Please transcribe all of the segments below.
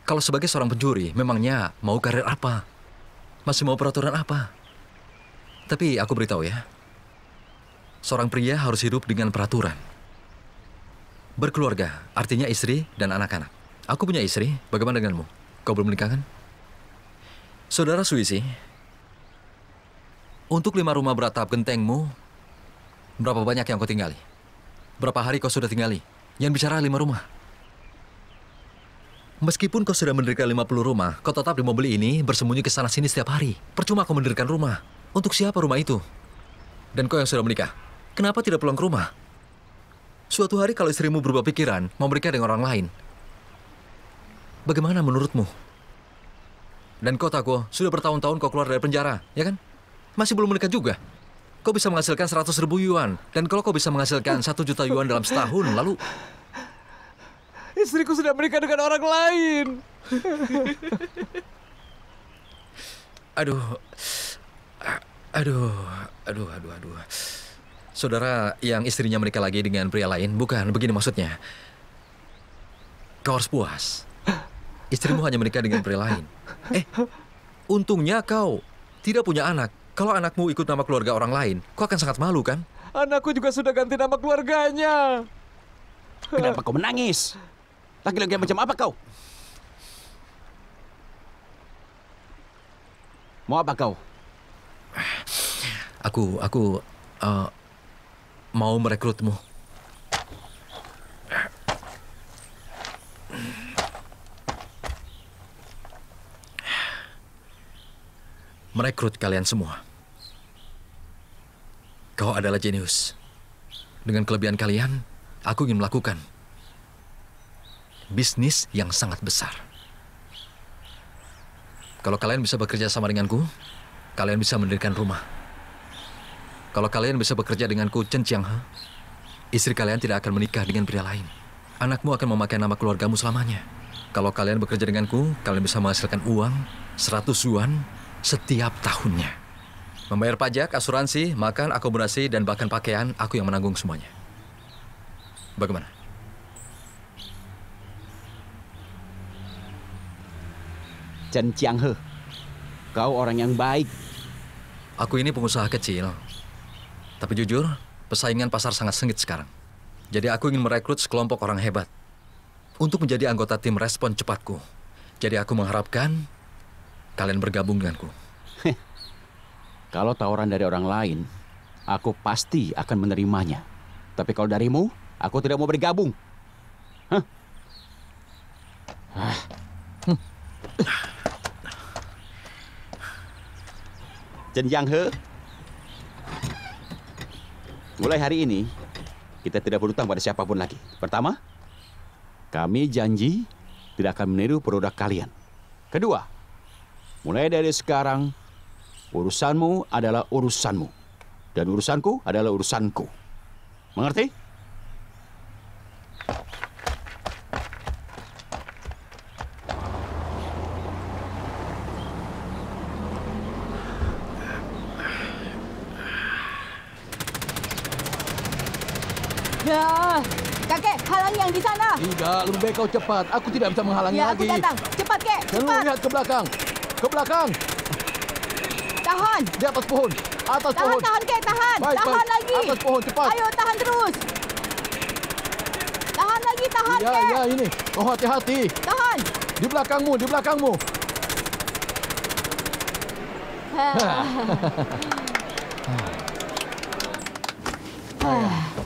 Kalau sebagai seorang pencuri, memangnya mau karir apa? Masih mau peraturan apa? Tapi aku beritahu ya, seorang pria harus hidup dengan peraturan. Berkeluarga, artinya istri dan anak-anak. Aku punya istri, bagaimana denganmu? Kau belum menikah kan? Saudara Suisi, untuk 5 rumah beratap gentengmu, berapa banyak yang kau tinggali? Berapa hari kau sudah tinggali? Yang bicara 5 rumah. Meskipun kau sudah mendirikan 50 rumah, kau tetap di mobil ini bersembunyi ke sana-sini setiap hari. Percuma kau mendirikan rumah. Untuk siapa rumah itu? Dan kau yang sudah menikah, kenapa tidak pulang ke rumah? Suatu hari kalau istrimu berubah pikiran, mau menikah dengan orang lain, bagaimana menurutmu? Dan kau tahu, sudah bertahun-tahun kau keluar dari penjara, ya kan? Masih belum menikah juga. Kau bisa menghasilkan 100.000 yuan. Dan kalau kau bisa menghasilkan 1 juta yuan dalam setahun, lalu... Istriku sudah menikah dengan orang lain. Aduh. Saudara yang istrinya menikah lagi dengan pria lain, bukan begini maksudnya. Kau harus puas. Istrimu hanya menikah dengan pria lain. Untungnya kau tidak punya anak. Kalau anakmu ikut nama keluarga orang lain, kau akan sangat malu, kan? Anakku juga sudah ganti nama keluarganya. Kenapa kau menangis? Laki-laki macam apa kau? Mau apa kau? Aku mau merekrutmu. Merekrut kalian semua. Kau adalah jenius. Dengan kelebihan kalian, aku ingin melakukan bisnis yang sangat besar. Kalau kalian bisa bekerja sama denganku, kalian bisa mendirikan rumah. Kalau kalian bisa bekerja denganku, Chen Qianghe, istri kalian tidak akan menikah dengan pria lain. Anakmu akan memakai nama keluargamu selamanya. Kalau kalian bekerja denganku, kalian bisa menghasilkan uang 100 yuan setiap tahunnya. Membayar pajak, asuransi, makan, akomodasi, dan bahkan pakaian, aku yang menanggung semuanya. Bagaimana? Chen Qianghe, kau orang yang baik. Aku ini pengusaha kecil. Tapi jujur, persaingan pasar sangat sengit sekarang. Jadi aku ingin merekrut sekelompok orang hebat untuk menjadi anggota tim respon cepatku. Jadi aku mengharapkan kalian bergabung denganku. Kalau tawaran dari orang lain, aku pasti akan menerimanya. Tapi kalau darimu, aku tidak mau bergabung. Chen Qianghe, mulai hari ini, kita tidak berhutang pada siapapun lagi. Pertama, kami janji tidak akan meniru produk kalian. Kedua, mulai dari sekarang, urusanmu adalah urusanmu. Dan urusanku adalah urusanku. Mengerti? Ya, kakek, halangi yang di sana. Tidak, lebih baik kau cepat. Aku tidak bisa menghalangi Ya, lagi. aku datang. Cepat, kek. Jangan Cepat. lihat ke belakang. Ke belakang. Tahan. Di atas pohon. Atas Tahan, pohon. tahan, kek. Tahan. Baik, Tahan baik. lagi. Atas pohon, cepat. Ayo, tahan terus. Tahan lagi, tahan, Ya, kek. ya, ini. Kau hati-hati. Tahan. Di belakangmu, di belakangmu.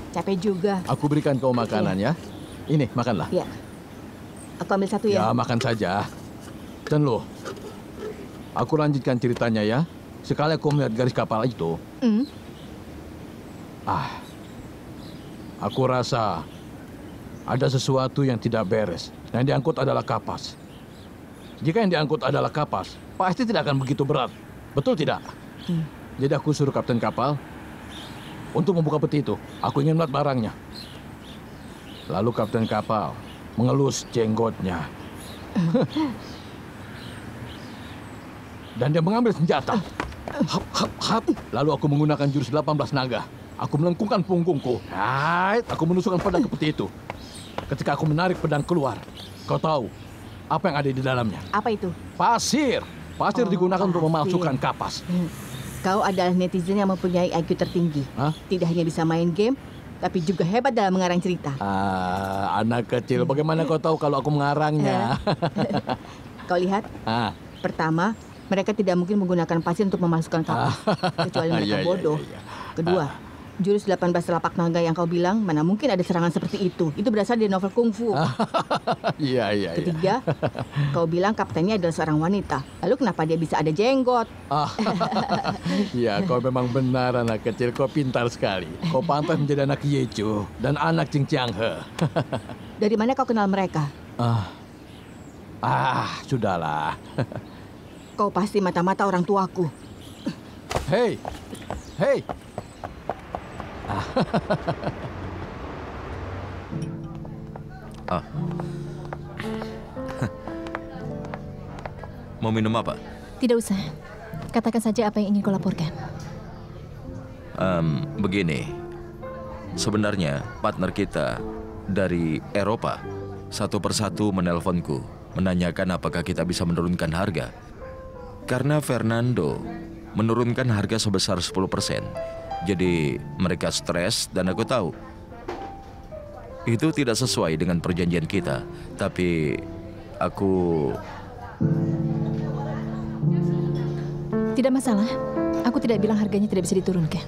Capek juga. Aku berikan kau makanan ya. Ini, makanlah. Ya. Aku ambil satu ya. Ya, makan saja. Dan lo, aku lanjutkan ceritanya ya. Sekali aku melihat garis kapal itu, aku rasa ada sesuatu yang tidak beres. Yang diangkut adalah kapas. Jika yang diangkut adalah kapas, pasti tidak akan begitu berat. Betul tidak? Jadi aku suruh kapten kapal untuk membuka peti itu. Aku ingin melihat barangnya. Lalu kapten kapal mengelus jenggotnya. Dan dia mengambil senjata. Hap, hap, hap. Lalu aku menggunakan jurus 18 naga. Aku melengkungkan punggungku. Aku menusukkan pedang ke peti itu. Ketika aku menarik pedang keluar, kau tahu, Apa yang ada di dalamnya? Apa itu? Pasir. Pasir Oh, digunakan untuk pasir. memalsukan kapas. Kau adalah netizen yang mempunyai IQ tertinggi. Hah? Tidak hanya bisa main game, tapi juga hebat dalam mengarang cerita. Anak kecil, bagaimana kau tahu kalau aku mengarangnya? Kau lihat, Ah, pertama, mereka tidak mungkin menggunakan pasir untuk memasukkan kapas, kecuali mereka Iya, iya, bodoh. iya. Kedua, jurus 18 telapak naga yang kau bilang, mana mungkin ada serangan seperti itu. Itu berasal dari novel kungfu. Iya, iya, iya. Ketiga, kau bilang kaptennya adalah seorang wanita. Lalu kenapa dia bisa ada jenggot? Iya, kau memang benar anak kecil. Kau pintar sekali. Kau pantas menjadi anak Yecu dan anak Cing Chiang He. Dari mana kau kenal mereka? Sudahlah. Kau pasti mata-mata orang tuaku. Hei, hei. Mau minum apa? Tidak usah. Katakan saja apa yang ingin kau laporkan. Begini, sebenarnya partner kita dari Eropa satu persatu menelponku, menanyakan apakah kita bisa menurunkan harga. Karena Fernando menurunkan harga sebesar 10%. Jadi mereka stres dan aku tahu itu tidak sesuai dengan perjanjian kita. Tapi aku... Tidak masalah. Aku tidak bilang harganya tidak bisa diturunkan.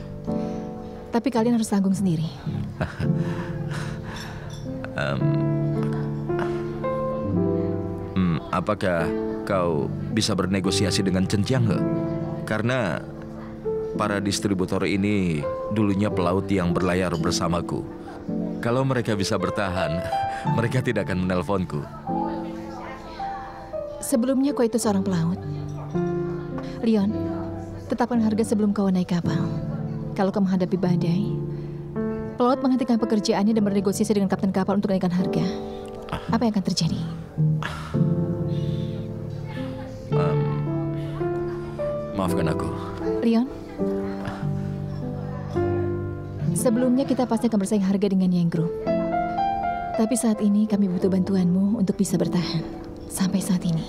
Tapi kalian harus tanggung sendiri. Apakah kau bisa bernegosiasi dengan Chen Chiang He? Karena para distributor ini dulunya pelaut yang berlayar bersamaku. Kalau mereka bisa bertahan, mereka tidak akan menelponku. Sebelumnya kau itu seorang pelaut. Leon, tetapkan harga sebelum kau naik kapal. Kalau kau menghadapi badai, pelaut menghentikan pekerjaannya dan bernegosiasi dengan kapten kapal untuk menaikkan harga. Apa yang akan terjadi? Maafkan aku. Leon, sebelumnya kita pasti akan bersaing harga dengan Yang Group. Tapi saat ini kami butuh bantuanmu untuk bisa bertahan. Sampai saat ini.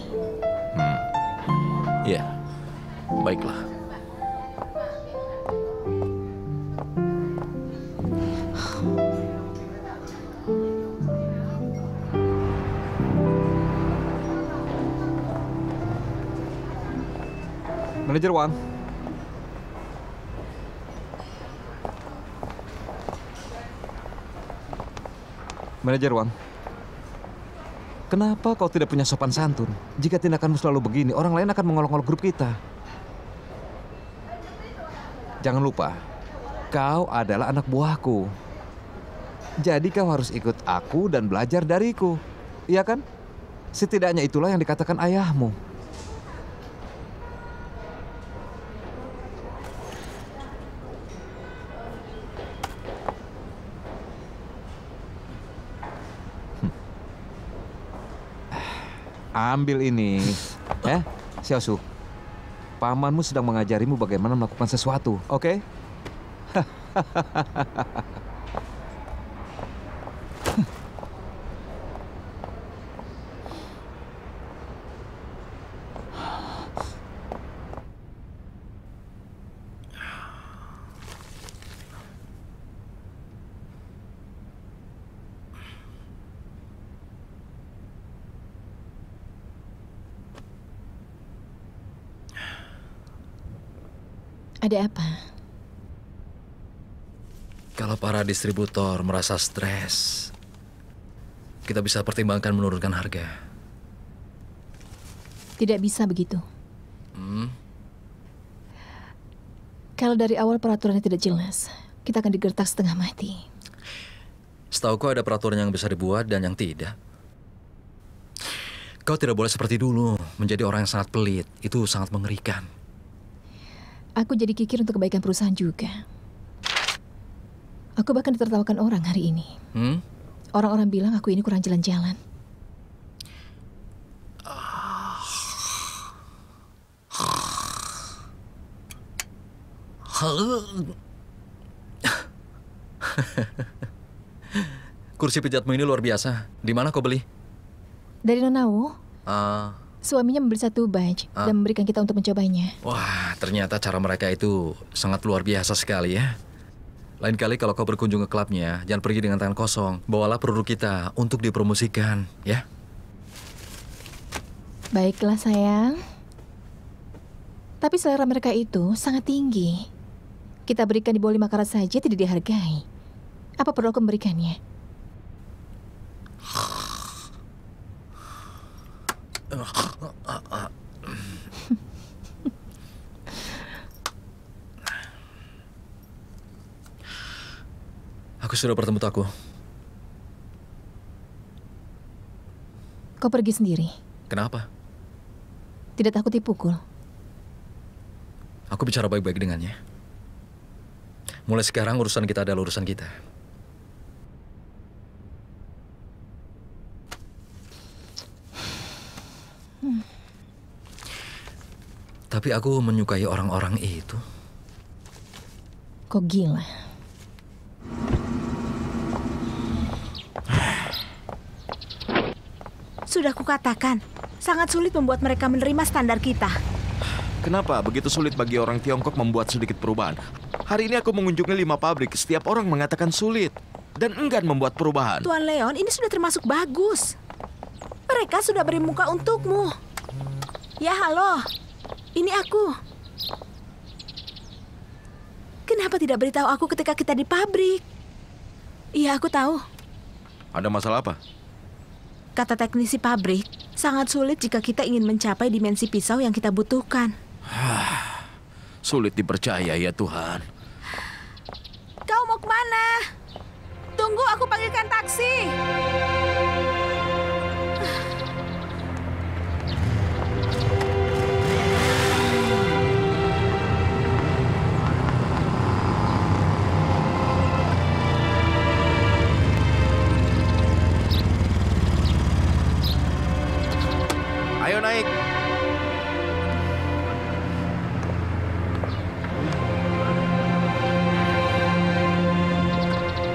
Ya, baiklah. Manajer Wang. Manajer Wang. Kenapa kau tidak punya sopan santun? Jika tindakanmu selalu begini, orang lain akan mengolok-olok grup kita. Jangan lupa, kau adalah anak buahku. Jadi kau harus ikut aku dan belajar dariku. Iya kan? Setidaknya itulah yang dikatakan ayahmu. Ambil ini. Xiaosu. Pamanmu sedang mengajarimu bagaimana melakukan sesuatu, oke? Ada apa? Kalau para distributor merasa stres, kita bisa pertimbangkan menurunkan harga. Tidak bisa begitu. Kalau dari awal peraturannya tidak jelas, kita akan digertak setengah mati. Setauku ada peraturan yang bisa dibuat dan yang tidak. Kau tidak boleh seperti dulu, menjadi orang yang sangat pelit. Itu sangat mengerikan. Aku jadi kikir untuk kebaikan perusahaan juga. Aku bahkan ditertawakan orang hari ini. Orang-orang bilang aku ini kurang jalan-jalan. Kursi pijatmu ini luar biasa. Di mana kau beli? Dari Nonawo, Suaminya membeli satu badge dan memberikan kita untuk mencobanya. Wah, ternyata cara mereka itu sangat luar biasa sekali ya. Lain kali kalau kau berkunjung ke klubnya, jangan pergi dengan tangan kosong. Bawalah produk kita untuk dipromosikan, ya. Baiklah sayang. Tapi selera mereka itu sangat tinggi. Kita berikan di bawah 5 karat saja tidak dihargai. Apa perlu aku memberikannya? Aku sudah bertemu Taku. Kau pergi sendiri. Kenapa? Tidak takut dipukul. Aku bicara baik-baik dengannya. Mulai sekarang urusan kita adalah urusan kita. Tapi aku menyukai orang-orang itu. Kau gila. Sudah kukatakan, sangat sulit membuat mereka menerima standar kita. Kenapa begitu sulit bagi orang Tiongkok membuat sedikit perubahan? Hari ini aku mengunjungi 5 pabrik. Setiap orang mengatakan sulit dan enggan membuat perubahan. Tuan Leon, ini sudah termasuk bagus. Mereka sudah beri muka untukmu. Ya, halo. Ini aku. Kenapa tidak beritahu aku ketika kita di pabrik? Iya, aku tahu. Ada masalah apa? Kata teknisi pabrik, sangat sulit jika kita ingin mencapai dimensi pisau yang kita butuhkan. Sulit dipercaya ya Tuhan. Kau mau kemana? Tunggu, aku panggilkan taksi. Ayo naik.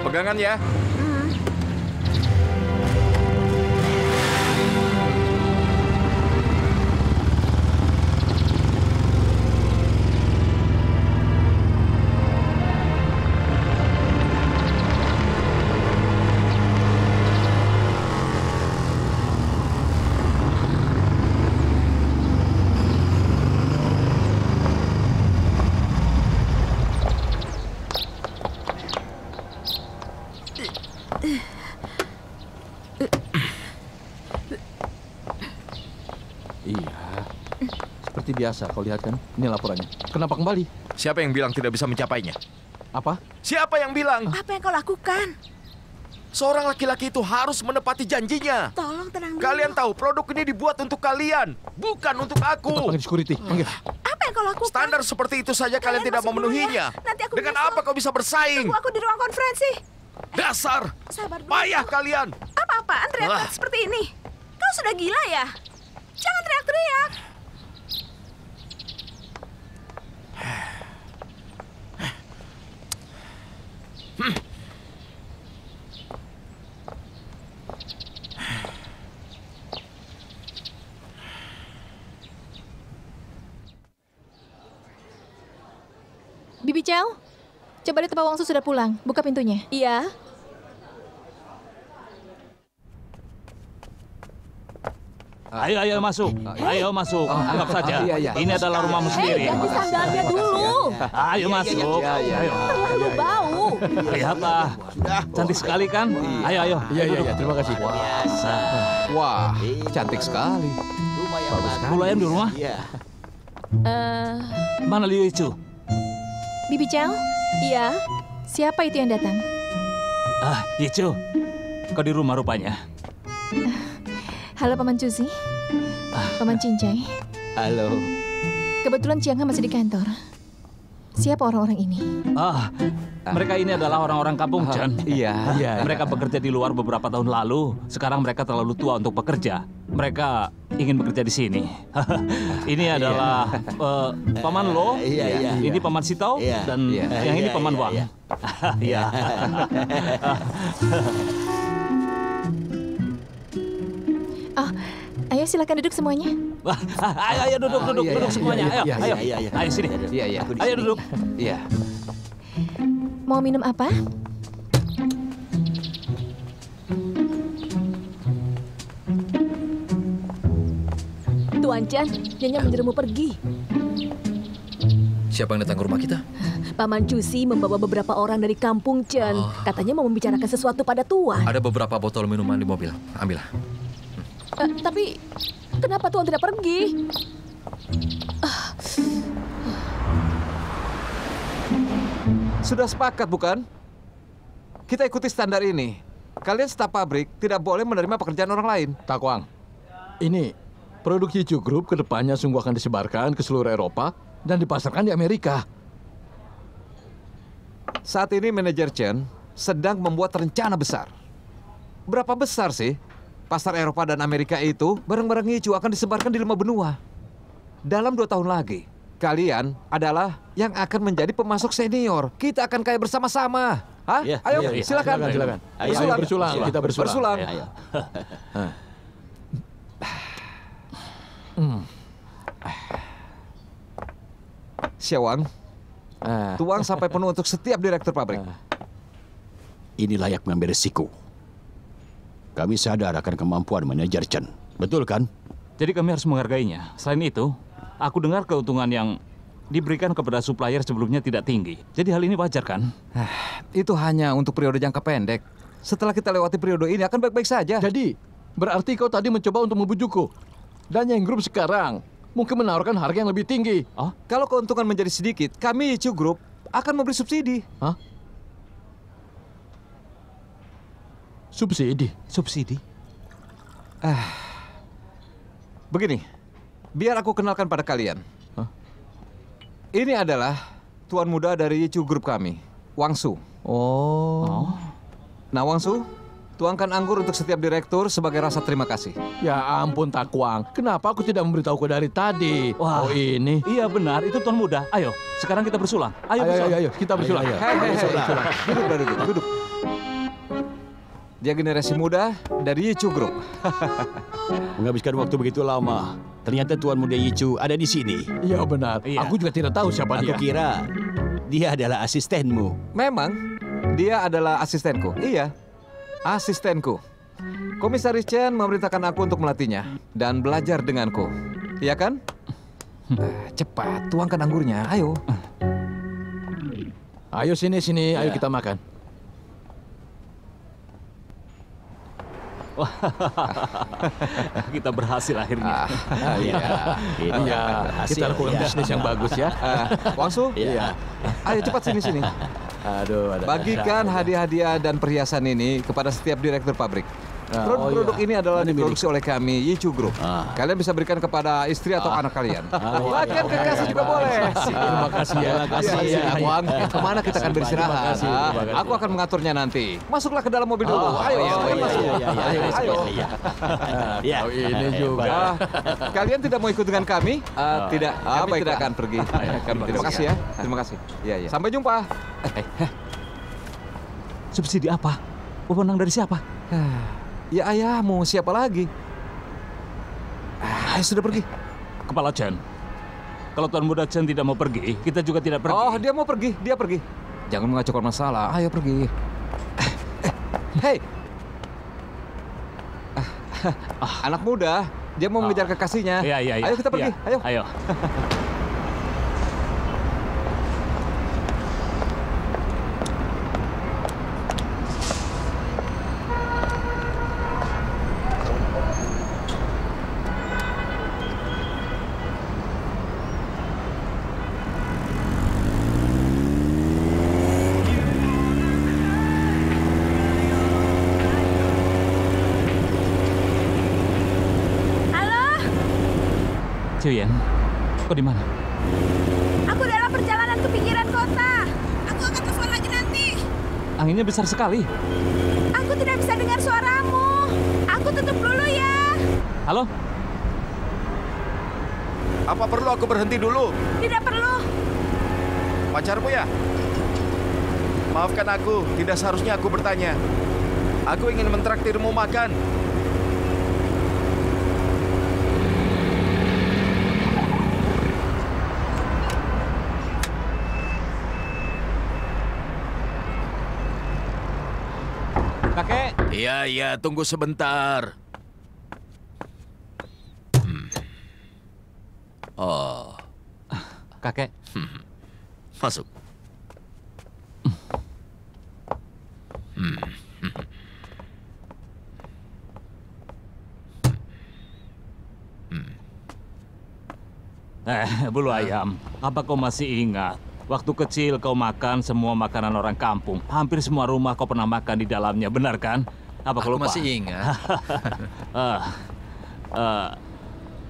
Pegangan ya. Seperti biasa, kau lihat kan? Ini laporannya. Kenapa kembali? Siapa yang bilang tidak bisa mencapainya? Apa? Siapa yang bilang? Apa yang kau lakukan? Seorang laki-laki itu harus menepati janjinya. Tolong tenang dulu. Kalian tahu produk ini dibuat untuk kalian, bukan untuk aku. Panggil security, panggil. Apa yang kau lakukan? Standar seperti itu saja kalian tidak masuk dulu memenuhinya. ya. Nanti aku Dengan menyusul. apa kau bisa bersaing? Tunggu aku di ruang konferensi. Dasar Sabar dulu. payah kalian. Apa-apaan teriak seperti ini? Kau sudah gila ya? Jangan teriak-teriak. Bibi Chow, coba lihat Pak Wangsu sudah pulang. Buka pintunya. Iya. Ayo masuk. Ayo masuk. Anggap saja. iya. Ini adalah rumahmu sendiri. Ganti sandalnya dulu. Ayo masuk. Ayo. Terlalu bau. Lihatlah. Cantik sekali kan? Ayo. Iya. Terima kasih. Wah, cantik sekali. Bagus sekali. Bulu ayam di rumah? Mana Liu Ichu? Bibi Chow, Iya. siapa itu yang datang? Ichu. Kau di rumah rupanya. Halo Paman Cusi, Paman Cincai. Halo. Kebetulan Chiang Han masih di kantor. Siapa orang-orang ini? Mereka ini adalah orang-orang kampung Chen. Iya. Mereka bekerja di luar beberapa tahun lalu. Sekarang mereka terlalu tua untuk bekerja. Mereka ingin bekerja di sini. Ini adalah Paman Lo. Iya. Ini Paman Sitao. Dan yang ini Paman Wang. Iya. Ayo silakan duduk semuanya. Ayo duduk semuanya. Ayo. Ayo sini. Iya. Ayo duduk. Iya. Mau minum apa? Tuan Chan, Nyonya menyuruhmu pergi. Siapa yang datang ke rumah kita? Paman Cusi membawa beberapa orang dari kampung Chen. Katanya mau membicarakan sesuatu pada Tuan. Ada beberapa botol minuman di mobil. Ambillah. Tapi kenapa Tuan tidak pergi? Sudah sepakat bukan? Kita ikuti standar ini. Kalian staf pabrik tidak boleh menerima pekerjaan orang lain. Takwang, ini produk Yichu Group kedepannya sungguh akan disebarkan ke seluruh Eropa dan dipasarkan di Amerika. Saat ini manajer Chen sedang membuat rencana besar. Berapa besar sih? Pasar Eropa dan Amerika itu, barang-barang Yichu akan disebarkan di 5 benua. Dalam 2 tahun lagi, kalian adalah yang akan menjadi pemasok senior. Kita akan kaya bersama-sama. Hah? Iya, Ayo, iya. silakan. Silakan. Bersulang. Ayo bersulang. Kita bersulang. Bersulang. Ayo. Xiawang, tuang sampai penuh untuk setiap direktur pabrik. Ini layak mengambil resiko. Kami sadar akan kemampuan manajer Chen. Betul kan? Jadi kami harus menghargainya. Selain itu, aku dengar keuntungan yang diberikan kepada supplier sebelumnya tidak tinggi. Jadi hal ini wajar kan? Itu hanya untuk periode jangka pendek. Setelah kita lewati periode ini akan baik-baik saja. Jadi, berarti kau tadi mencoba untuk membujukku. Dan yang grup sekarang mungkin menawarkan harga yang lebih tinggi. Kalau keuntungan menjadi sedikit, kami Yichu Group akan memberi subsidi. Subsidi? Subsidi? Begini, biar aku kenalkan pada kalian. Ini adalah tuan muda dari Yichu Group kami, Wang Su. Nah, Wang Su, tuangkan anggur untuk setiap direktur sebagai rasa terima kasih. Ya ampun Takwang, kenapa aku tidak memberitahuku dari tadi? Wah, ini. Iya benar, itu tuan muda. Ayo, sekarang kita bersulang. Ayo, kita bersulang. Duduk. Dia generasi muda dari Yichu Group. Menghabiskan waktu begitu lama. Ternyata tuan muda Yichu ada di sini. Iya benar. Aku juga tidak tahu siapa dia. Aku kira dia adalah asistenmu. Memang, dia adalah asistenku. Iya, asistenku. Komisaris Chen memerintahkan aku untuk melatihnya dan belajar denganku. Iya kan? Cepat, tuangkan anggurnya. Ayo. Ayo sini. Ayo kita makan. Kita berhasil akhirnya. Kita lakukan bisnis yang bagus ya. Wang Su? Iya. Ayo cepat sini. Aduh, bagikan hadiah-hadiah dan perhiasan ini kepada setiap direktur pabrik. Produk-produk ini adalah diproduksi oleh kami, Yichu Group. Kalian bisa berikan kepada istri atau anak kalian. Bahkan kekasih juga boleh. Terima kasih ya. Wang, kemana kita akan beristirahat? Aku akan mengaturnya nanti. Masuklah ke dalam mobil dulu. Ayo masuk. Ayo. Ini juga. Kalian tidak mau ikut dengan kami? Tidak, kami tidak akan pergi. Terima kasih ya. Terima kasih. Iya. Sampai jumpa. Subsidi apa? Wewenang dari siapa? Ya ayahmu, siapa lagi? Sudah pergi. Kepala Chen, kalau tuan muda Chen tidak mau pergi, kita juga tidak pergi. Oh, dia mau pergi, dia pergi. Jangan mengacaukan masalah, ayo pergi. Hei. Anak muda, dia mau mengejar kekasihnya. Iya. Ayo kita pergi, ayo. Ciuyen, kau di mana? Aku dalam perjalanan ke pinggiran kota. Aku akan telepon lagi nanti. Anginnya besar sekali. Aku tidak bisa dengar suaramu. Aku tutup dulu ya. Halo? Apa perlu aku berhenti dulu? Tidak perlu. Pacarmu ya? Maafkan aku, tidak seharusnya aku bertanya. Aku ingin mentraktirmu makan. Ya, tunggu sebentar. Oh, Kakek, masuk. Bulu ayam, apa kau masih ingat? Waktu kecil kau makan semua makanan orang kampung. Hampir semua rumah kau pernah makan di dalamnya, benar kan? Apa kau Aku lupa? masih ingat.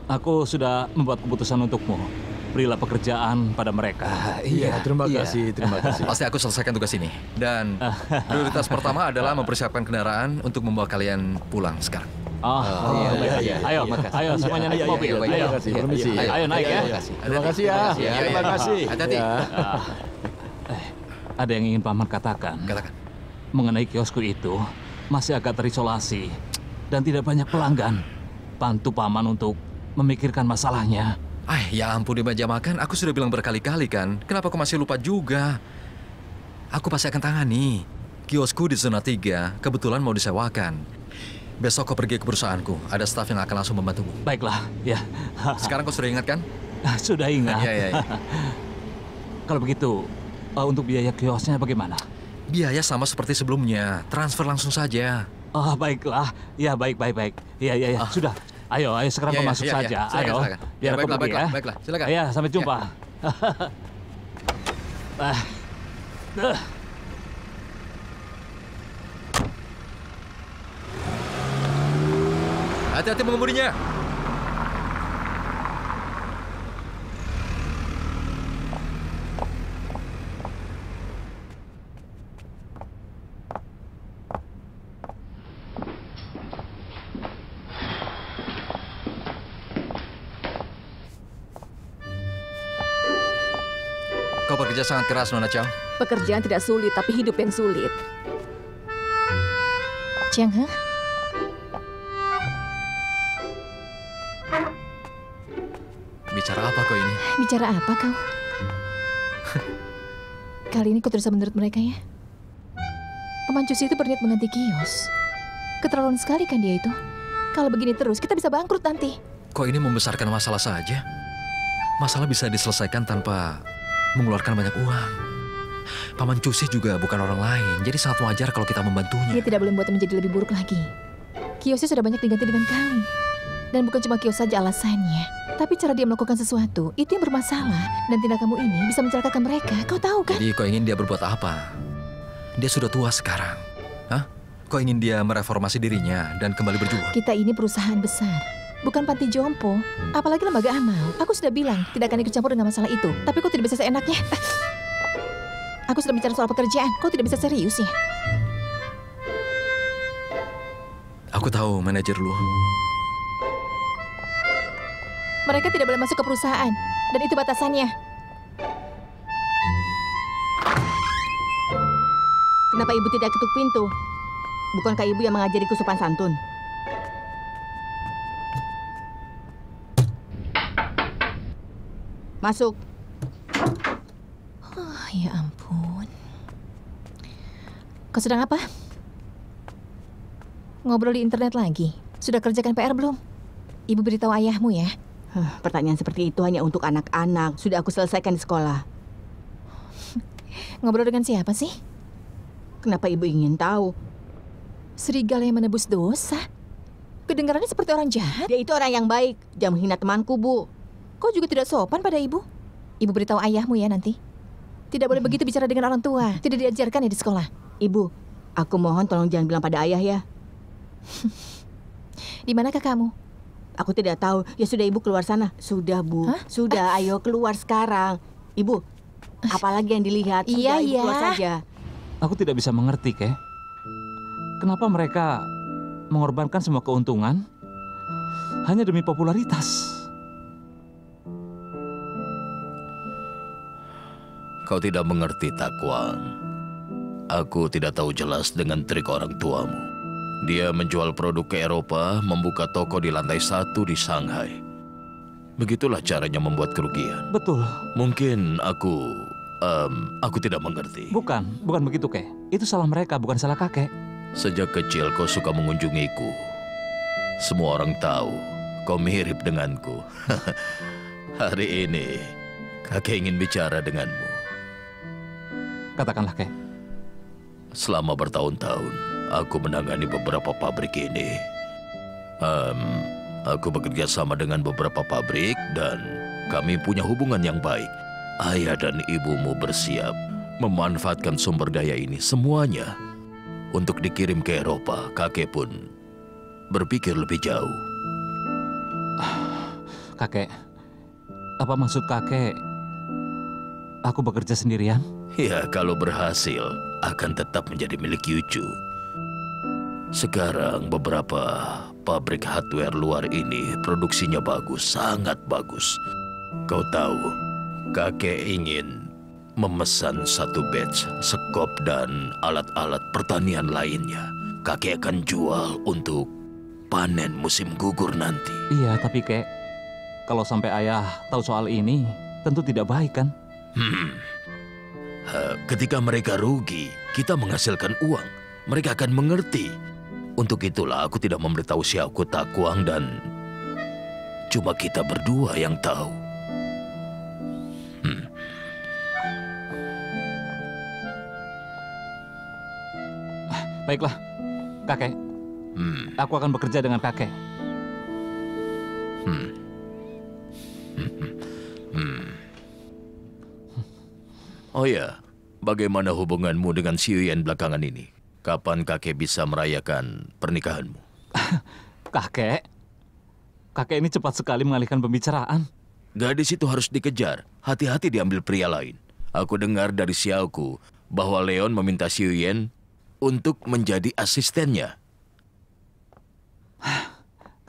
Aku sudah membuat keputusan untukmu. Berilah pekerjaan pada mereka. Iya, terima kasih, terima kasih. Pasti aku selesaikan tugas ini. Dan prioritas pertama adalah mempersiapkan kendaraan untuk membawa kalian pulang sekarang. Iya. Ayo semuanya naik mobil. Ayo. Terima kasih, permisi. Ayo naik ya. Terima kasih ya. Terima kasih. Hati-hati. Ada yang ingin Paman katakan? Katakan. Mengenai kiosku itu masih agak terisolasi dan tidak banyak pelanggan. Bantu Paman untuk memikirkan masalahnya. Ya ampun, di meja makan aku sudah bilang berkali-kali kan. Kenapa kau masih lupa juga? Aku pasti akan tangani. Kiosku di zona 3 kebetulan mau disewakan. Besok kau pergi ke perusahaanku. Ada staf yang akan langsung membantumu. Baiklah, ya. Sekarang kau sudah ingat kan? Sudah ingat. Iya. Kalau begitu, untuk biaya kiosnya bagaimana? Biaya sama seperti sebelumnya. Transfer langsung saja. Baiklah. Ya, baik. Iya. Sudah. Ayo sekarang kau masuk saja. Ayo. Silakan. Biar aku pergi ya. Baiklah, silakan. Ya, sampai jumpa. Hati-hati mengemudinya. Kau bekerja sangat keras, Nona Chow. Pekerjaan tidak sulit, tapi hidup yang sulit. Chiang He? Bicara apa kau ini? Bicara apa kau? Kali ini kau terus menurut mereka ya? Paman Cusi itu berniat mengganti kios. Keterlaluan sekali kan dia itu. Kalau begini terus, kita bisa bangkrut nanti. Kok ini membesarkan masalah saja? Masalah bisa diselesaikan tanpa mengeluarkan banyak uang. Paman Cusi juga bukan orang lain, jadi sangat wajar kalau kita membantunya. Dia tidak boleh membuatnya menjadi lebih buruk lagi. Kiosnya sudah banyak diganti dengan kali. Dan bukan cuma kios saja alasannya, tapi cara dia melakukan sesuatu, itu yang bermasalah. Dan tindak kamu ini bisa mencelakakan mereka, kau tahu kan? Jadi kau ingin dia berbuat apa? Dia sudah tua sekarang. Hah? Kau ingin dia mereformasi dirinya dan kembali berjuang? Kita ini perusahaan besar, bukan panti jompo, apalagi lembaga amal. Aku sudah bilang tidak akan ikut campur dengan masalah itu, tapi kau tidak bisa seenaknya. Aku sudah bicara soal pekerjaan, kau tidak bisa serius ya? Aku tahu manajer lu. Mereka tidak boleh masuk ke perusahaan, dan itu batasannya. Kenapa ibu tidak ketuk pintu? Bukankah ibu yang mengajariku sopan santun? Masuk. Ya ampun. Kau sedang apa? Ngobrol di internet lagi? Sudah kerjakan PR belum? Ibu beritahu ayahmu ya. Pertanyaan seperti itu hanya untuk anak-anak. Sudah aku selesaikan di sekolah. Ngobrol dengan siapa sih? Kenapa ibu ingin tahu? Serigala yang menebus dosa. Kedengarannya seperti orang jahat. Dia itu orang yang baik. Jangan menghina temanku, Bu. Kau juga tidak sopan pada ibu. Ibu beritahu ayahmu ya nanti. Tidak boleh begitu bicara dengan orang tua. Tidak diajarkan ya di sekolah. Ibu, aku mohon tolong jangan bilang pada ayah ya. Di manakah kamu? Aku tidak tahu. Ya sudah, ibu keluar sana. Sudah, Bu. Hah? Sudah, ayo keluar sekarang. Ibu, apalagi yang dilihat? Sudah, ibu keluar saja. Aku tidak bisa mengerti, Kek. Kenapa mereka mengorbankan semua keuntungan hanya demi popularitas? Kau tidak mengerti, Takwang. Aku tidak tahu jelas dengan trik orang tuamu. Dia menjual produk ke Eropa, membuka toko di lantai 1 di Shanghai. Begitulah caranya membuat kerugian. Betul. Mungkin aku tidak mengerti. Bukan begitu, Kek. Itu salah mereka, bukan salah kakek. Sejak kecil kau suka mengunjungiku. Semua orang tahu kau mirip denganku. Hari ini, kakek ingin bicara denganmu. Katakanlah, Kek. Selama bertahun-tahun, aku menangani beberapa pabrik ini. Aku bekerja sama dengan beberapa pabrik dan kami punya hubungan yang baik. Ayah dan ibumu bersiap memanfaatkan sumber daya ini semuanya untuk dikirim ke Eropa. Kakek pun berpikir lebih jauh. Kakek, apa maksud kakek aku bekerja sendirian? Ya, kalau berhasil akan tetap menjadi milik Yucu. Sekarang beberapa pabrik hardware luar ini produksinya bagus, sangat bagus. Kau tahu, kakek ingin memesan satu batch sekop dan alat-alat pertanian lainnya. Kakek akan jual untuk panen musim gugur nanti. Iya, tapi Kek, kalau sampai ayah tahu soal ini, tentu tidak baik kan? Ketika mereka rugi, kita menghasilkan uang. Mereka akan mengerti. Untuk itulah aku tidak memberitahu Xiao Takuang dan cuma kita berdua yang tahu. Baiklah, kakek. Aku akan bekerja dengan kakek. Oh ya, bagaimana hubunganmu dengan Xiu Yan belakangan ini? Kapan kakek bisa merayakan pernikahanmu? Kakek ini cepat sekali mengalihkan pembicaraan. Gadis itu harus dikejar. Hati-hati diambil pria lain. Aku dengar dari Xiaoku bahwa Leon meminta Xiu Yan untuk menjadi asistennya.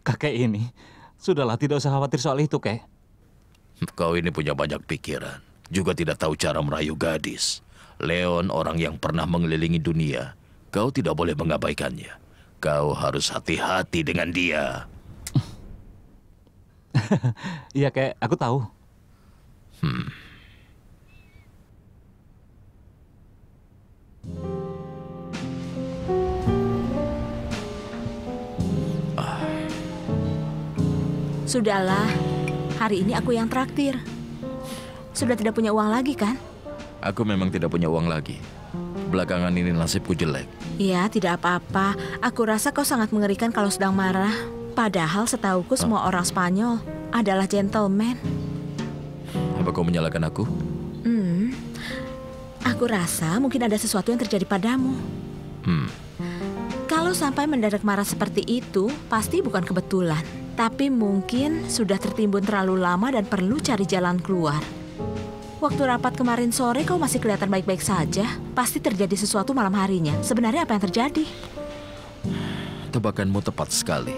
Kakek ini, sudahlah tidak usah khawatir soal itu, Kek. Kau ini punya banyak pikiran. Juga tidak tahu cara merayu gadis. Leon orang yang pernah mengelilingi dunia. Kau tidak boleh mengabaikannya. Kau harus hati-hati dengan dia. Iya, Kek, aku tahu. Sudahlah, hari ini aku yang traktir. Sudah tidak punya uang lagi kan? Aku memang tidak punya uang lagi. Belakangan ini nasibku jelek. Ya, tidak apa-apa. Aku rasa kau sangat mengerikan kalau sedang marah. Padahal setauku semua orang Spanyol adalah gentleman. Apa kau menyalahkan aku? Aku rasa mungkin ada sesuatu yang terjadi padamu. Kalau sampai mendadak marah seperti itu, pasti bukan kebetulan. Tapi mungkin sudah tertimbun terlalu lama dan perlu cari jalan keluar. Waktu rapat kemarin sore kau masih kelihatan baik-baik saja. Pasti terjadi sesuatu malam harinya. Sebenarnya apa yang terjadi? Tebakanmu tepat sekali.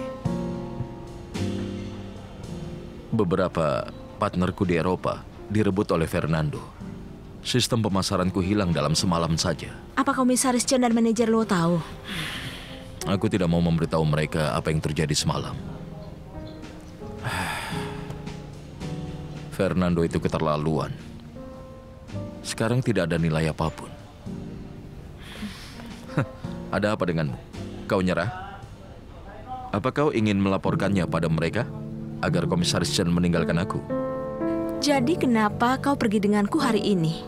Beberapa partnerku di Eropa direbut oleh Fernando. Sistem pemasaranku hilang dalam semalam saja. Apa komisaris Chen dan manajer lo tahu? Aku tidak mau memberitahu mereka apa yang terjadi semalam. Fernando itu keterlaluan. Sekarang tidak ada nilai apapun. Ada apa denganmu? Kau nyerah? Apa kau ingin melaporkannya pada mereka agar komisaris Chen meninggalkan aku? Jadi kenapa kau pergi denganku hari ini?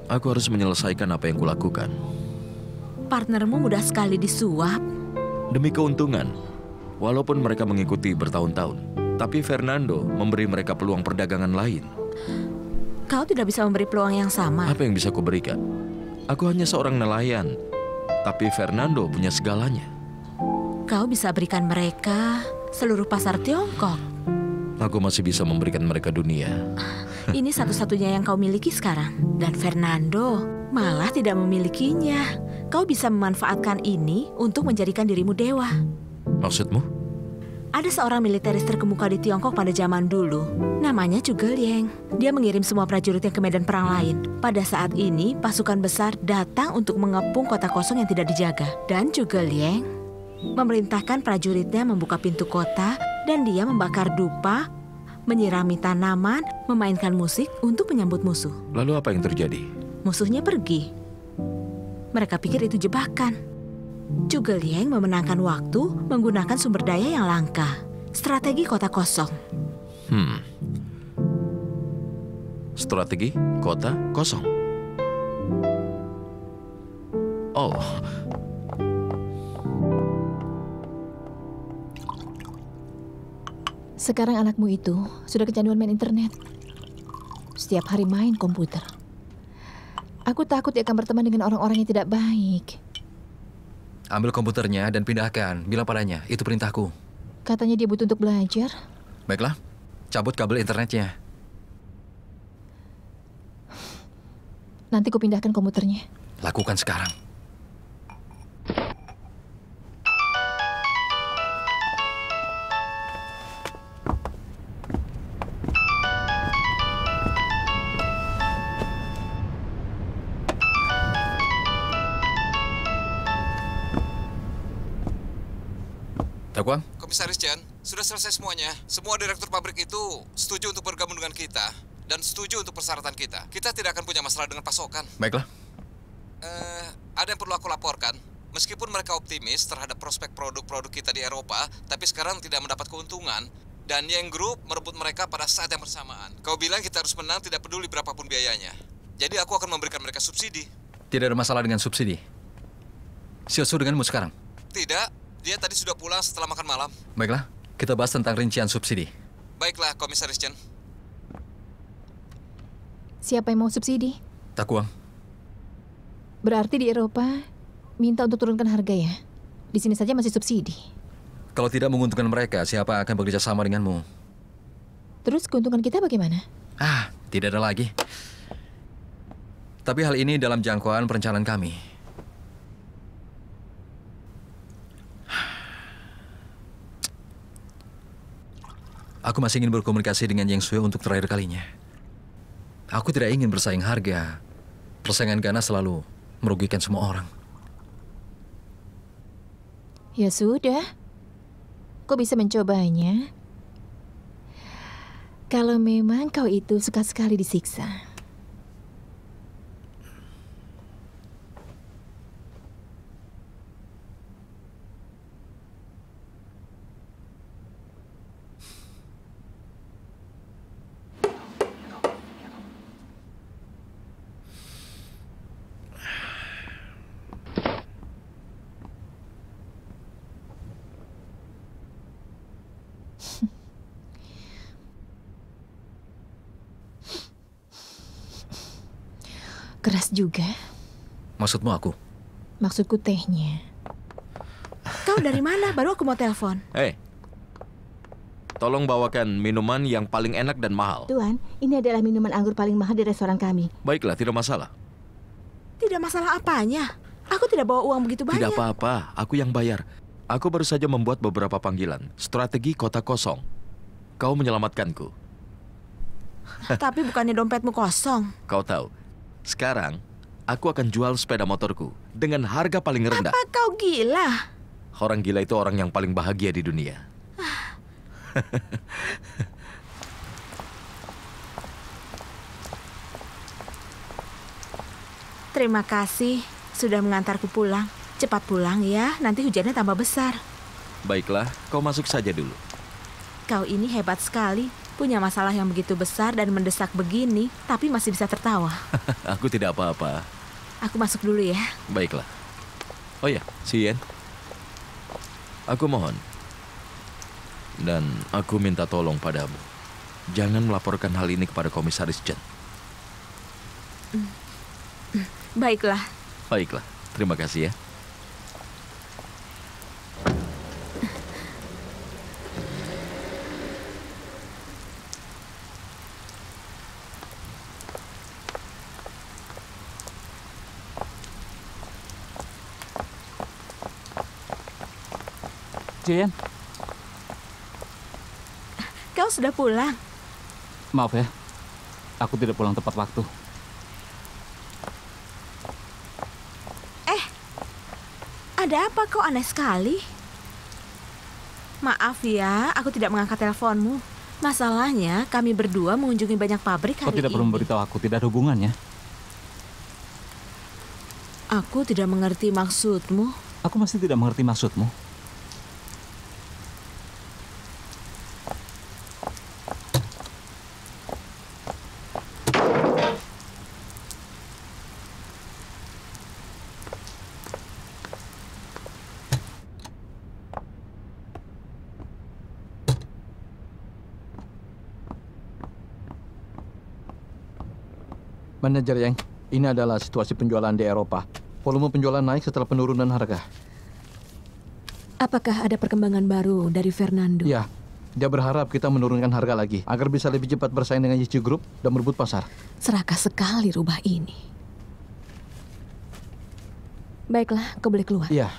Aku harus menyelesaikan apa yang kulakukan. Partnermu mudah sekali disuap. Demi keuntungan. Walaupun mereka mengikuti bertahun-tahun. Tapi Fernando memberi mereka peluang perdagangan lain. Kau tidak bisa memberi peluang yang sama. Apa yang bisa kuberikan? Aku hanya seorang nelayan. Tapi Fernando punya segalanya. Kau bisa berikan mereka seluruh pasar Tiongkok. Aku masih bisa memberikan mereka dunia. Ini satu-satunya yang kau miliki sekarang. Dan Fernando malah tidak memilikinya. Kau bisa memanfaatkan ini untuk menjadikan dirimu dewa. Maksudmu? Ada seorang militeris terkemuka di Tiongkok pada zaman dulu. Namanya Zhuge Liang. Dia mengirim semua prajuritnya ke medan perang lain. Pada saat ini, pasukan besar datang untuk mengepung kota kosong yang tidak dijaga. Dan Zhuge Liang memerintahkan prajuritnya membuka pintu kota dan dia membakar dupa, menyirami tanaman, memainkan musik untuk menyambut musuh. Lalu apa yang terjadi? Musuhnya pergi. Mereka pikir itu jebakan. Zhuge Liang memenangkan waktu menggunakan sumber daya yang langka. Strategi kota kosong. Strategi kota kosong. Oh. Sekarang anakmu itu sudah kecanduan main internet. Setiap hari main komputer. Aku takut dia akan berteman dengan orang-orang yang tidak baik. Ambil komputernya dan pindahkan. Bilang padanya, itu perintahku. Katanya dia butuh untuk belajar. Baiklah, cabut kabel internetnya. Nanti ku pindahkan komputernya. Lakukan sekarang. Takuang? Komisaris Chen, sudah selesai semuanya. Semua direktur pabrik itu setuju untuk bergabung dengan kita dan setuju untuk persyaratan kita. Kita tidak akan punya masalah dengan pasokan. Baiklah. Ada yang perlu aku laporkan. Meskipun mereka optimis terhadap prospek produk-produk kita di Eropa, tapi sekarang tidak mendapat keuntungan. Dan Yang Group merebut mereka pada saat yang bersamaan. Kau bilang kita harus menang tidak peduli berapapun biayanya. Jadi aku akan memberikan mereka subsidi. Tidak ada masalah dengan subsidi. Siosu denganmu sekarang? Tidak. Dia tadi sudah pulang setelah makan malam. Baiklah, kita bahas tentang rincian subsidi. Baiklah, Komisaris Chen. Siapa yang mau subsidi? Takuang. Berarti di Eropa minta untuk turunkan harga ya? Di sini saja masih subsidi. Kalau tidak menguntungkan mereka, siapa akan bekerja sama denganmu? Terus keuntungan kita bagaimana? Tidak ada lagi. Tapi hal ini dalam jangkauan perencanaan kami. Aku masih ingin berkomunikasi dengan Yang Sui untuk terakhir kalinya. Aku tidak ingin bersaing harga. Persaingan ganas selalu merugikan semua orang. Ya sudah. Kau bisa mencobanya. Kalau memang kau itu suka sekali disiksa. Keras juga. Maksudmu aku? Maksudku tehnya. Kau dari mana? Baru aku mau telepon. Tolong bawakan minuman yang paling enak dan mahal. Tuan, ini adalah minuman anggur paling mahal di restoran kami. Baiklah, tidak masalah. Tidak masalah apanya. Aku tidak bawa uang begitu banyak. Tidak apa-apa, aku yang bayar. Aku baru saja membuat beberapa panggilan. Strategi kota kosong. Kau menyelamatkanku. Tapi bukannya dompetmu kosong. Kau tahu, sekarang aku akan jual sepeda motorku dengan harga paling rendah. Apa kau gila? Orang gila itu orang yang paling bahagia di dunia. Terima kasih sudah mengantarku pulang. Cepat pulang ya, nanti hujannya tambah besar. Baiklah, kau masuk saja dulu. Kau ini hebat sekali. Punya masalah yang begitu besar dan mendesak begini, tapi masih bisa tertawa. Aku tidak apa-apa. Aku masuk dulu ya. Baiklah. Oh ya, Sien. Aku mohon. Dan aku minta tolong padamu. Jangan melaporkan hal ini kepada Komisaris Chen. Baiklah. Baiklah, terima kasih ya. Jen, Kau sudah pulang? maaf ya, aku tidak pulang tepat waktu. Ada apa kau aneh sekali? Maaf ya, aku tidak mengangkat teleponmu. Masalahnya, kami berdua mengunjungi banyak pabrik Kau hari tidak ini. perlu memberitahu aku, tidak ada hubungannya. Aku tidak mengerti maksudmu. Aku masih tidak mengerti maksudmu. Manajer Yang, ini adalah situasi penjualan di Eropa. Volume penjualan naik setelah penurunan harga. Apakah ada perkembangan baru dari Fernando? Ya, dia berharap kita menurunkan harga lagi agar bisa lebih cepat bersaing dengan YC Group dan merebut pasar. Serakah sekali rubah ini. Baiklah, kau boleh keluar. Iya.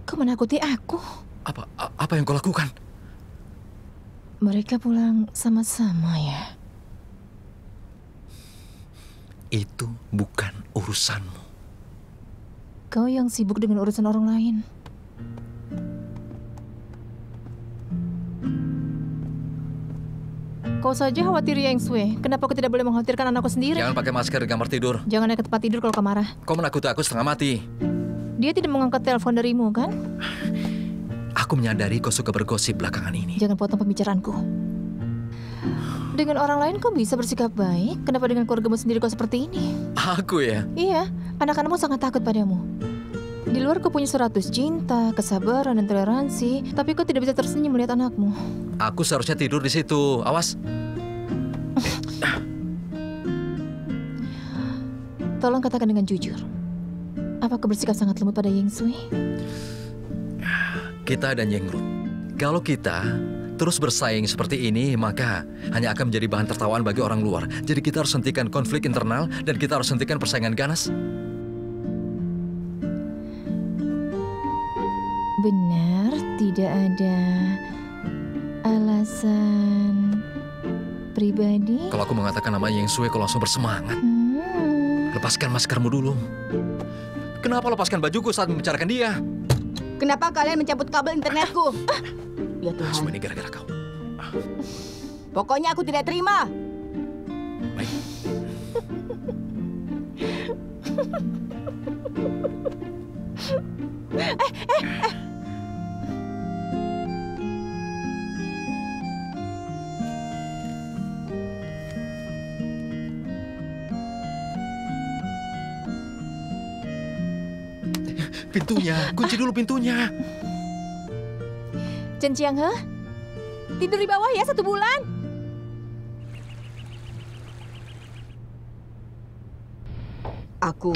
Kau menakuti aku. Apa yang kau lakukan? Mereka pulang sama-sama ya. Itu bukan urusanmu. Kau yang sibuk dengan urusan orang lain. Kau saja khawatir Yang Sui. Kenapa aku tidak boleh mengkhawatirkan anakku sendiri? Jangan pakai masker di kamar tidur. Jangan naik ke tempat tidur kalau kau marah. Kau menakuti aku setengah mati. Dia tidak mengangkat telepon darimu, kan? Aku menyadari kau suka bergosip belakangan ini. Jangan potong pembicaraanku. Dengan orang lain kau bisa bersikap baik. Kenapa dengan keluargamu sendiri kau seperti ini? Aku ya? Iya, anak-anakmu sangat takut padamu. Di luar kau punya 100 cinta, kesabaran, dan toleransi. Tapi kau tidak bisa tersenyum melihat anakmu. Aku seharusnya tidur di situ. Awas. Tolong katakan dengan jujur. Apa kau bersikap sangat lembut pada Yang Sui? Kita dan Yengrut. Kalau kita terus bersaing seperti ini, maka hanya akan menjadi bahan tertawaan bagi orang luar. Jadi kita harus hentikan konflik internal dan kita harus hentikan persaingan ganas. Benar, tidak ada alasan pribadi. Kalau aku mengatakan nama Yang Sui, kau langsung bersemangat. Lepaskan maskermu dulu. Kenapa lepaskan bajuku saat membicarakan dia? Kenapa kalian mencabut kabel internetku? Ya Tuhan. Semua ini gara-gara kau. Pokoknya aku tidak terima. Baik. Pintunya, kunci dulu pintunya. Chen Chiang-he, tidur di bawah ya 1 bulan. Aku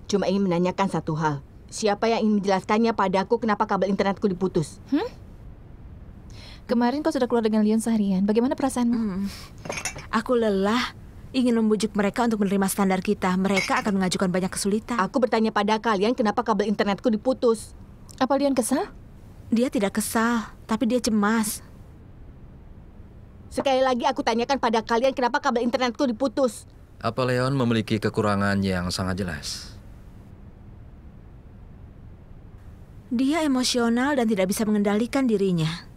cuma ingin menanyakan satu hal. Siapa yang ingin menjelaskannya padaku kenapa kabel internetku diputus? Kemarin kau sudah keluar dengan Leon seharian. Bagaimana perasaanmu? Aku lelah. Ingin membujuk mereka untuk menerima standar kita. Mereka akan mengajukan banyak kesulitan. Aku bertanya pada kalian kenapa kabel internetku diputus. Apa Leon kesal? Dia tidak kesal, tapi dia cemas. Sekali lagi aku tanyakan pada kalian kenapa kabel internetku diputus. Apa Leon memiliki kekurangan yang sangat jelas? Dia emosional dan tidak bisa mengendalikan dirinya.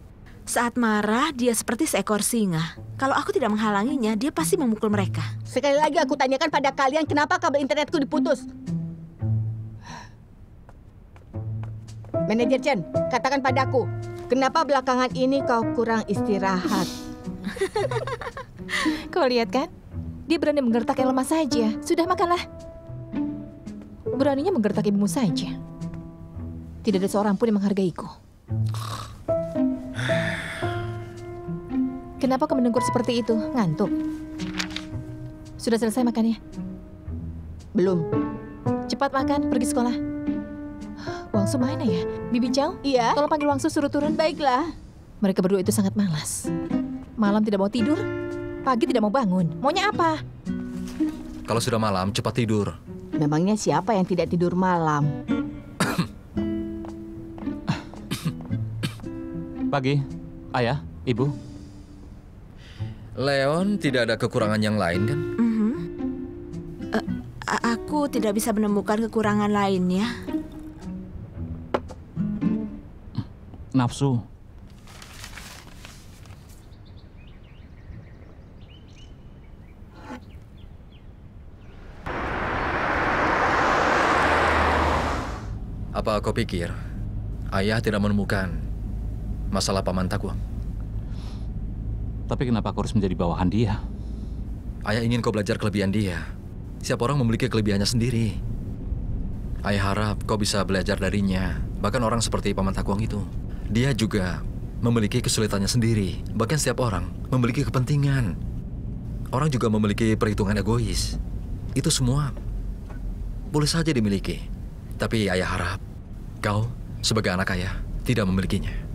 Saat marah, dia seperti seekor singa. Kalau aku tidak menghalanginya, dia pasti memukul mereka. Sekali lagi aku tanyakan pada kalian kenapa kabel internetku diputus. Manajer Chen, katakan padaku, kenapa belakangan ini kau kurang istirahat? Kau lihat kan? Dia berani menggertak yang lemah saja. Sudah makanlah. Beraninya menggertak ibumu saja. Tidak ada seorang pun yang menghargaiku. Kenapa kau mendengkur seperti itu? Ngantuk? Sudah selesai makannya? Belum. Cepat makan, pergi sekolah. Wangsu mana ya? Bibi Chow? Iya. Tolong panggil Wangsu suruh turun. Baiklah. Mereka berdua itu sangat malas. Malam tidak mau tidur, pagi tidak mau bangun. Maunya apa? Kalau sudah malam, cepat tidur. Memangnya siapa yang tidak tidur malam? Pagi, ayah, ibu. Leon tidak ada kekurangan yang lain kan? Aku tidak bisa menemukan kekurangan lainnya. Nafsu. Apa kau pikir ayah tidak menemukan masalah Paman Takwang? Tapi kenapa aku harus menjadi bawahan dia? Ayah ingin kau belajar kelebihan dia. Setiap orang memiliki kelebihannya sendiri. Ayah harap kau bisa belajar darinya. Bahkan orang seperti Paman Takwang itu, dia juga memiliki kesulitannya sendiri. Bahkan setiap orang memiliki kepentingan. Orang juga memiliki perhitungan egois. Itu semua boleh saja dimiliki. Tapi ayah harap kau sebagai anak ayah tidak memilikinya.